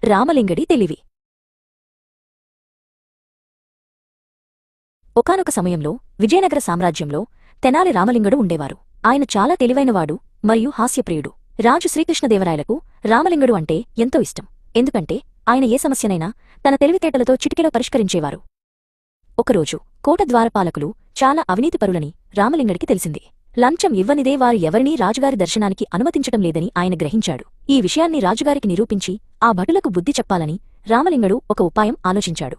రామలింగడి తెలివి. ఒకానొక సమయంలో విజయనగర సామ్రాజ్యంలో తెనాలి రామలింగడు ఉండేవారు. ఆయన చాలా తెలివైనవాడు మరియు హాస్యప్రియుడు. రాజు శ్రీకృష్ణదేవరాయలకు రామలింగడు అంటే ఎంతో ఇష్టం. ఎందుకంటే ఆయన ఏ సమస్యనైనా తన తెలివితేటలతో చిటికెలో పరిష్కరించేవారు. ఒకరోజు కోట ద్వారపాలకులు చాలా అవినీతిపరులని రామలింగడికి తెలిసింది. లంచం ఇవ్వనిదే వారు ఎవరినీ రాజుగారి దర్శనానికి అనుమతించటం లేదని ఆయన గ్రహించాడు. ఈ విషయాన్ని రాజుగారికి నిరూపించి ఆ భటులకు బుద్ధి చెప్పాలని రామలింగడు ఒక ఉపాయం ఆలోచించాడు.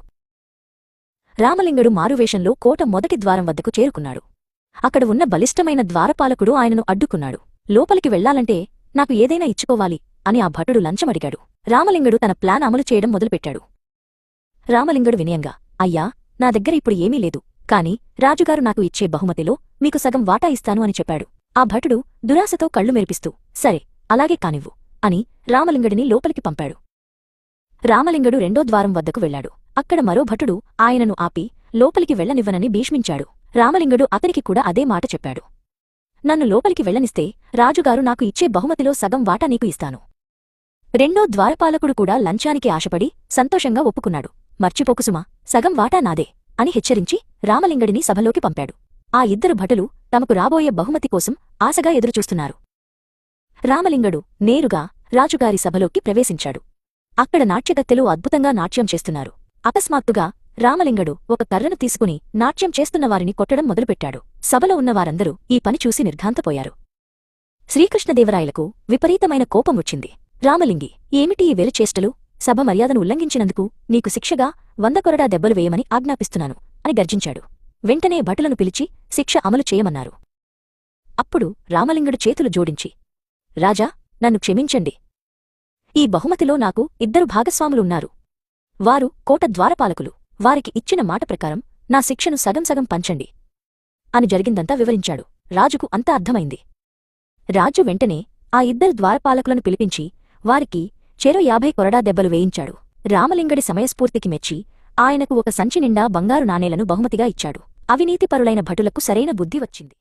రామలింగడు మారువేషంలో కోట మొదటి ద్వారం వద్దకు చేరుకున్నాడు. అక్కడ ఉన్న బలిష్టమైన ద్వారపాలకుడు ఆయనను అడ్డుకున్నాడు. లోపలికి వెళ్లాలంటే నాకు ఏదైనా ఇచ్చుకోవాలి అని ఆ భటుడు లంచమడిగాడు. రామలింగడు తన ప్లాన్ అమలు చేయడం మొదలుపెట్టాడు. రామలింగడు వినయంగా, అయ్యా, నా దగ్గర ఇప్పుడు ఏమీ లేదు, కాని రాజుగారు నాకు ఇచ్చే బహుమతిలో మీకు సగం వాటా ఇస్తాను అని చెప్పాడు. ఆ భటుడు దురాశతో కళ్ళు మెరిపిస్తూ, సరే, అలాగే కానివ్వు అని రామలింగడిని లోపలికి పంపాడు. రామలింగడు రెండో ద్వారం వద్దకు వెళ్లాడు. అక్కడ మరో భటుడు ఆయనను ఆపి లోపలికి వెళ్లనివ్వనని భీష్మించాడు. రామలింగడు అతనికి కూడా అదే మాట చెప్పాడు. నన్ను లోపలికి వెళ్లనిస్తే రాజుగారు నాకు ఇచ్చే బహుమతిలో సగం వాటా నీకు ఇస్తాను. రెండో ద్వారపాలకుడు కూడా లంచానికి ఆశపడి సంతోషంగా ఒప్పుకున్నాడు. మర్చిపోకుసుమా, సగం వాటా నాదే అని హెచ్చరించి రామలింగడిని సభలోకి పంపాడు. ఆ ఇద్దరు భటులు తమకు రాబోయే బహుమతి కోసం ఆశగా ఎదురుచూస్తున్నారు. రామలింగడు నేరుగా రాజుగారి సభలోకి ప్రవేశించాడు. అక్కడ నాట్యగత్తెలు అద్భుతంగా నాట్యం చేస్తున్నారు. అకస్మాత్తుగా రామలింగడు ఒక కర్రను తీసుకుని నాట్యం చేస్తున్నవారిని కొట్టడం మొదలుపెట్టాడు. సభలో ఉన్నవారందరూ ఈ పని చూసి నిర్ఘాంతపోయారు. శ్రీకృష్ణదేవరాయలకు విపరీతమైన కోపం వచ్చింది. రామలింగి, ఏమిటి ఈ వెలిచేష్టలు? సభ మర్యాదను ఉల్లంఘించినందుకు నీకు శిక్షగా 100 కొరడా దెబ్బలు వేయమని ఆజ్ఞాపిస్తున్నాను అని గర్జించాడు. వెంటనే భటులను పిలిచి శిక్ష అమలు చేయమన్నారు. అప్పుడు రామలింగడు చేతులు జోడించి, రాజా, నన్ను క్షమించండి. ఈ బహుమతిలో నాకు 2 భాగస్వాములున్నారు. వారు కోట ద్వారపాలకులు. వారికి ఇచ్చిన మాట ప్రకారం నా శిక్షను సగం సగం పంచండి అని జరిగిందంతా వివరించాడు. రాజుకు అంతా అర్థమైంది. రాజు వెంటనే ఆ 2 ద్వారపాలకులను పిలిపించి వారికి చెరో 50 కొరడా దెబ్బలు వేయించాడు. రామలింగడి సమయస్ఫూర్తికి మెచ్చి ఆయనకు ఒక సంచి నిండా బంగారు నాణేలను బహుమతిగా ఇచ్చాడు. అవినీతిపరులైన భటులకు సరైన బుద్ధి వచ్చింది.